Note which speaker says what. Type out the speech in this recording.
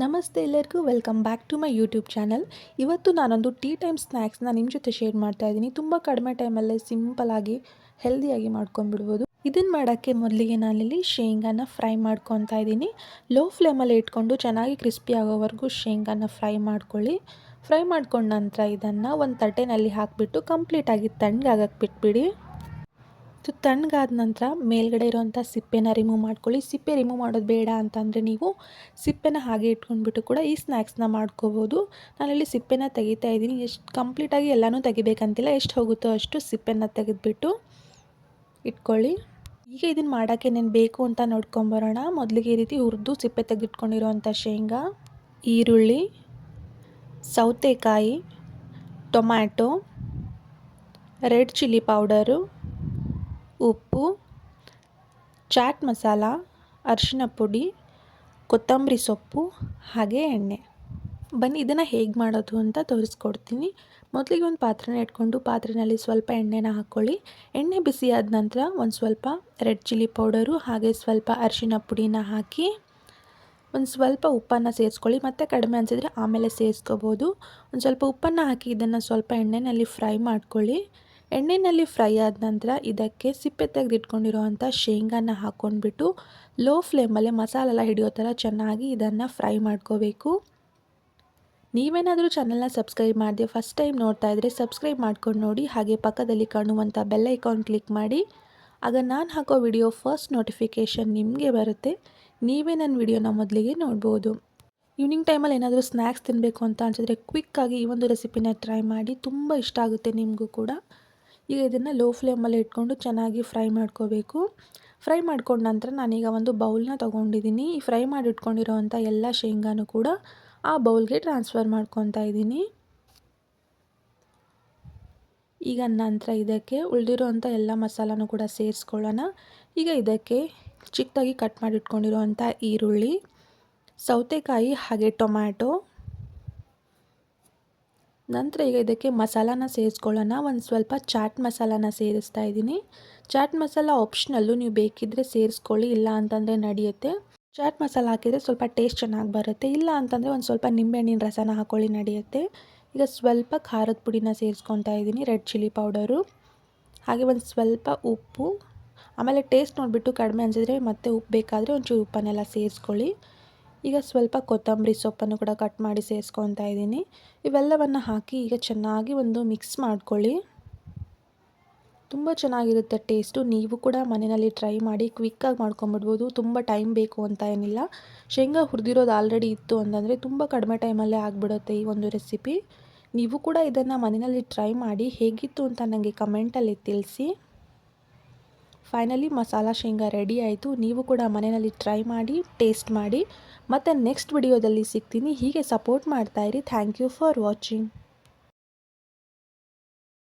Speaker 1: ನಮಸ್ತೆ ಎಲ್ಲರಿಗೂ welcome back to my YouTube channel. ಇವತ್ತು ನಾನೊಂದು ಟೀ ಟೈಮ್ ಸ್ನ್ಯಾಕ್ಸ್ನ ನಿಮ್ಮ ಜೊತೆ ಶೇರ್ ಮಾಡ್ತಾ ಇದ್ದೀನಿ. ತುಂಬ ಕಡಿಮೆ ಟೈಮಲ್ಲೇ ಸಿಂಪಲಾಗಿ ಹೆಲ್ದಿಯಾಗಿ ಮಾಡ್ಕೊಂಡ್ಬಿಡ್ಬೋದು. ಇದನ್ನು ಮಾಡೋಕ್ಕೆ ಮೊದಲಿಗೆ ನಾನಿಲ್ಲಿ ಶೇಂಗಾನ ಫ್ರೈ ಮಾಡ್ಕೊತಾ ಇದ್ದೀನಿ. ಲೋ ಫ್ಲೇಮಲ್ಲಿ ಇಟ್ಕೊಂಡು ಚೆನ್ನಾಗಿ ಕ್ರಿಸ್ಪಿ ಆಗೋವರೆಗೂ ಶೇಂಗಾನ ಫ್ರೈ ಮಾಡ್ಕೊಳ್ಳಿ. ಫ್ರೈ ಮಾಡ್ಕೊಂಡ ನಂತರ ಇದನ್ನು ಒಂದು ತಟ್ಟೆನಲ್ಲಿ ಹಾಕಿಬಿಟ್ಟು ಕಂಪ್ಲೀಟಾಗಿ ತಣ್ಣಗಾಗಕ್ಕೆ ಬಿಟ್ಬಿಡಿ. ಇದು ತಣ್ಣಗಾದ ನಂತರ ಮೇಲ್ಗಡೆ ಇರೋವಂಥ ಸಿಪ್ಪೆನ ರಿಮೂವ್ ಮಾಡ್ಕೊಳ್ಳಿ. ಸಿಪ್ಪೆ ರಿಮೂವ್ ಮಾಡೋದು ಬೇಡ ಅಂತಂದರೆ ನೀವು ಸಿಪ್ಪೆನ ಹಾಗೆ ಇಟ್ಕೊಂಡ್ಬಿಟ್ಟು ಕೂಡ ಈ ಸ್ನ್ಯಾಕ್ಸ್ನ ಮಾಡ್ಕೋಬೋದು. ನಾನಿಲ್ಲಿ ಸಿಪ್ಪೆನ ತೆಗಿತಾ ಇದ್ದೀನಿ. ಎಷ್ಟು ಕಂಪ್ಲೀಟಾಗಿ ಎಲ್ಲನೂ ತೆಗಿಬೇಕಂತಿಲ್ಲ, ಎಷ್ಟು ಹೋಗುತ್ತೋ ಅಷ್ಟು ಸಿಪ್ಪೆನ ತೆಗೆದುಬಿಟ್ಟು ಇಟ್ಕೊಳ್ಳಿ. ಈಗ ಇದನ್ನು ಮಾಡೋಕ್ಕೆ ಏನೇನು ಬೇಕು ಅಂತ ನೋಡ್ಕೊಂಬರೋಣ. ಮೊದಲಿಗೆ ಈ ರೀತಿ ಹುರಿದು ಸಿಪ್ಪೆ ತೆಗೆದಿಟ್ಕೊಂಡಿರೋವಂಥ ಶೇಂಗಾ, ಈರುಳ್ಳಿ, ಸೌತೆಕಾಯಿ, ಟೊಮ್ಯಾಟೊ, ರೆಡ್ ಚಿಲ್ಲಿ ಪೌಡರು, ಉಪ್ಪು, ಚಾಟ್ ಮಸಾಲ, ಅರಿಶಿನ ಪುಡಿ, ಕೊತ್ತಂಬರಿ ಸೊಪ್ಪು ಹಾಗೆ ಎಣ್ಣೆ. ಬನ್ನಿ ಇದನ್ನು ಹೇಗೆ ಮಾಡೋದು ಅಂತ ತೋರಿಸ್ಕೊಡ್ತೀನಿ. ಮೊದಲಿಗೆ ಒಂದು ಪಾತ್ರೆನ ಇಟ್ಕೊಂಡು ಪಾತ್ರೆಯಲ್ಲಿ ಸ್ವಲ್ಪ ಎಣ್ಣೆನ ಹಾಕ್ಕೊಳ್ಳಿ. ಎಣ್ಣೆ ಬಿಸಿಯಾದ ನಂತರ ಒಂದು ಸ್ವಲ್ಪ ರೆಡ್ ಚಿಲ್ಲಿ ಪೌಡರು ಹಾಗೆ ಸ್ವಲ್ಪ ಅರಿಶಿನ ಪುಡಿನ ಹಾಕಿ ಒಂದು ಸ್ವಲ್ಪ ಉಪ್ಪನ್ನು ಸೇರಿಸ್ಕೊಳ್ಳಿ. ಮತ್ತು ಕಡಿಮೆ ಅನಿಸಿದರೆ ಆಮೇಲೆ ಸೇರಿಸ್ಕೋಬೋದು. ಒಂದು ಸ್ವಲ್ಪ ಉಪ್ಪನ್ನು ಹಾಕಿ ಇದನ್ನು ಸ್ವಲ್ಪ ಎಣ್ಣೆಯಲ್ಲಿ ಫ್ರೈ ಮಾಡ್ಕೊಳ್ಳಿ. ಎಣ್ಣೆಯಲ್ಲಿ ಫ್ರೈ ಆದ ನಂತರ ಇದಕ್ಕೆ ಸಿಪ್ಪೆ ತೆಗೆದಿಟ್ಕೊಂಡಿರೋವಂಥ ಶೇಂಗಾನ ಹಾಕ್ಕೊಂಡ್ಬಿಟ್ಟು ಲೋ ಫ್ಲೇಮಲ್ಲೇ ಮಸಾಲೆಲ್ಲ ಹಿಡಿಯೋ ಥರ ಚೆನ್ನಾಗಿ ಇದನ್ನು ಫ್ರೈ ಮಾಡ್ಕೋಬೇಕು. ನೀವೇನಾದರೂ ಚಾನಲ್ನ ಸಬ್ಸ್ಕ್ರೈಬ್ ಮಾಡದೆ ಫಸ್ಟ್ ಟೈಮ್ ನೋಡ್ತಾ ಇದ್ದರೆ ಸಬ್ಸ್ಕ್ರೈಬ್ ಮಾಡ್ಕೊಂಡು ನೋಡಿ. ಹಾಗೆ ಪಕ್ಕದಲ್ಲಿ ಕಾಣುವಂಥ ಬೆಲ್ ಐಕಾನ್ ಕ್ಲಿಕ್ ಮಾಡಿ. ಆಗ ನಾನು ಹಾಕೋ ವಿಡಿಯೋ ಫಸ್ಟ್ ನೋಟಿಫಿಕೇಷನ್ ನಿಮಗೆ ಬರುತ್ತೆ. ನೀವೇ ನನ್ನ ವಿಡಿಯೋನ ಮೊದಲಿಗೆ ನೋಡ್ಬೋದು. ಈವ್ನಿಂಗ್ ಟೈಮಲ್ಲಿ ಏನಾದರೂ ಸ್ನ್ಯಾಕ್ಸ್ ತಿನ್ನಬೇಕು ಅಂತ ಅನಿಸಿದ್ರೆ ಕ್ವಿಕ್ಕಾಗಿ ಈ ಒಂದು ರೆಸಿಪಿನ ಟ್ರೈ ಮಾಡಿ. ತುಂಬ ಇಷ್ಟ ಆಗುತ್ತೆ ನಿಮಗೂ ಕೂಡ. ಈಗ ಇದನ್ನು ಲೋ ಫ್ಲೇಮಲ್ಲಿ ಇಟ್ಕೊಂಡು ಚೆನ್ನಾಗಿ ಫ್ರೈ ಮಾಡ್ಕೋಬೇಕು. ಫ್ರೈ ಮಾಡ್ಕೊಂಡ ನಂತರ ನಾನೀಗ ಒಂದು ಬೌಲ್ನ ತೊಗೊಂಡಿದ್ದೀನಿ. ಈ ಫ್ರೈ ಮಾಡಿ ಇಟ್ಕೊಂಡಿರೋವಂಥ ಎಲ್ಲ ಶೇಂಗಾನು ಕೂಡ ಆ ಬೌಲ್ಗೆ ಟ್ರಾನ್ಸ್ಫರ್ ಮಾಡ್ಕೊತಾ ಇದ್ದೀನಿ. ಈಗ ನಂತರ ಇದಕ್ಕೆ ಉಳಿದಿರೋವಂಥ ಎಲ್ಲ ಮಸಾಲನೂ ಕೂಡ ಸೇರಿಸ್ಕೊಳ್ಳೋಣ. ಈಗ ಇದಕ್ಕೆ ಚಿಕ್ಕದಾಗಿ ಕಟ್ ಮಾಡಿ ಇಟ್ಕೊಂಡಿರೋವಂಥ ಈರುಳ್ಳಿ, ಸೌತೆಕಾಯಿ ಹಾಗೆ ಟೊಮ್ಯಾಟೊ, ನಂತರ ಈಗ ಇದಕ್ಕೆ ಮಸಾಲಾನ ಸೇರಿಸ್ಕೊಳ್ಳೋಣ. ಒಂದು ಸ್ವಲ್ಪ ಚಾಟ್ ಮಸಾಲಾನ ಸೇರಿಸ್ತಾ ಇದ್ದೀನಿ. ಚಾಟ್ ಮಸಾಲ ಆಪ್ಷನಲ್ಲು, ನೀವು ಬೇಕಿದ್ದರೆ ಸೇರಿಸ್ಕೊಳ್ಳಿ, ಇಲ್ಲ ಅಂತಂದರೆ ನಡೆಯುತ್ತೆ. ಚಾಟ್ ಮಸಾಲ ಹಾಕಿದರೆ ಸ್ವಲ್ಪ ಟೇಸ್ಟ್ ಚೆನ್ನಾಗಿ ಬರುತ್ತೆ. ಇಲ್ಲ ಅಂತಂದರೆ ಒಂದು ಸ್ವಲ್ಪ ನಿಂಬೆಹಣ್ಣಿನ ರಸನ ಹಾಕ್ಕೊಳ್ಳಿ, ನಡೆಯುತ್ತೆ. ಈಗ ಸ್ವಲ್ಪ ಖಾರದ ಪುಡಿನ ಸೇರಿಸ್ಕೊತಾ ಇದ್ದೀನಿ, ರೆಡ್ ಚಿಲ್ಲಿ ಪೌಡರು ಹಾಗೆ ಒಂದು ಸ್ವಲ್ಪ ಉಪ್ಪು. ಆಮೇಲೆ ಟೇಸ್ಟ್ ನೋಡಿಬಿಟ್ಟು ಕಡಿಮೆ ಅನಿಸಿದ್ರೆ ಮತ್ತೆ ಉಪ್ಪು ಬೇಕಾದರೆ ಒಂಚೂರು ಉಪ್ಪನ್ನೆಲ್ಲ ಸೇರಿಸ್ಕೊಳ್ಳಿ. ಈಗ ಸ್ವಲ್ಪ ಕೊತ್ತಂಬರಿ ಸೊಪ್ಪನ್ನು ಕೂಡ ಕಟ್ ಮಾಡಿ ಸೇರಿಸ್ಕೊತಾ ಇದ್ದೀನಿ. ಇವೆಲ್ಲವನ್ನು ಹಾಕಿ ಈಗ ಚೆನ್ನಾಗಿ ಒಂದು ಮಿಕ್ಸ್ ಮಾಡ್ಕೊಳ್ಳಿ. ತುಂಬ ಚೆನ್ನಾಗಿರುತ್ತೆ ಟೇಸ್ಟು. ನೀವು ಕೂಡ ಮನೆಯಲ್ಲಿ ಟ್ರೈ ಮಾಡಿ. ಕ್ವಿಕ್ಕಾಗಿ ಮಾಡ್ಕೊಂಬಿಡ್ಬೋದು. ತುಂಬ ಟೈಮ್ ಬೇಕು ಅಂತ ಏನಿಲ್ಲ. ಶೇಂಗಾ ಹುರಿದಿರೋದು ಆಲ್ರೆಡಿ ಇತ್ತು ಅಂತಂದರೆ ತುಂಬ ಕಡಿಮೆ ಟೈಮಲ್ಲೇ ಆಗಿಬಿಡುತ್ತೆ ಈ ಒಂದು ರೆಸಿಪಿ. ನೀವು ಕೂಡ ಇದನ್ನು ಮನೆಯಲ್ಲಿ ಟ್ರೈ ಮಾಡಿ. ಹೇಗಿತ್ತು ಅಂತ ನನಗೆ ಕಮೆಂಟಲ್ಲಿ ತಿಳಿಸಿ. ಫೈನಲಿ ಮಸಾಲ ಶೇಂಗಾ ರೆಡಿ ಆಯಿತು. ನೀವು ಕೂಡ ಮನೆಯಲ್ಲಿ ಟ್ರೈ ಮಾಡಿ, ಟೇಸ್ಟ್ ಮಾಡಿ. ಮತ್ತು ನೆಕ್ಸ್ಟ್ ವಿಡಿಯೋದಲ್ಲಿ ಸಿಗ್ತೀನಿ. ಹೀಗೆ ಸಪೋರ್ಟ್ ಮಾಡ್ತಾಯಿರಿ. Thank you for watching.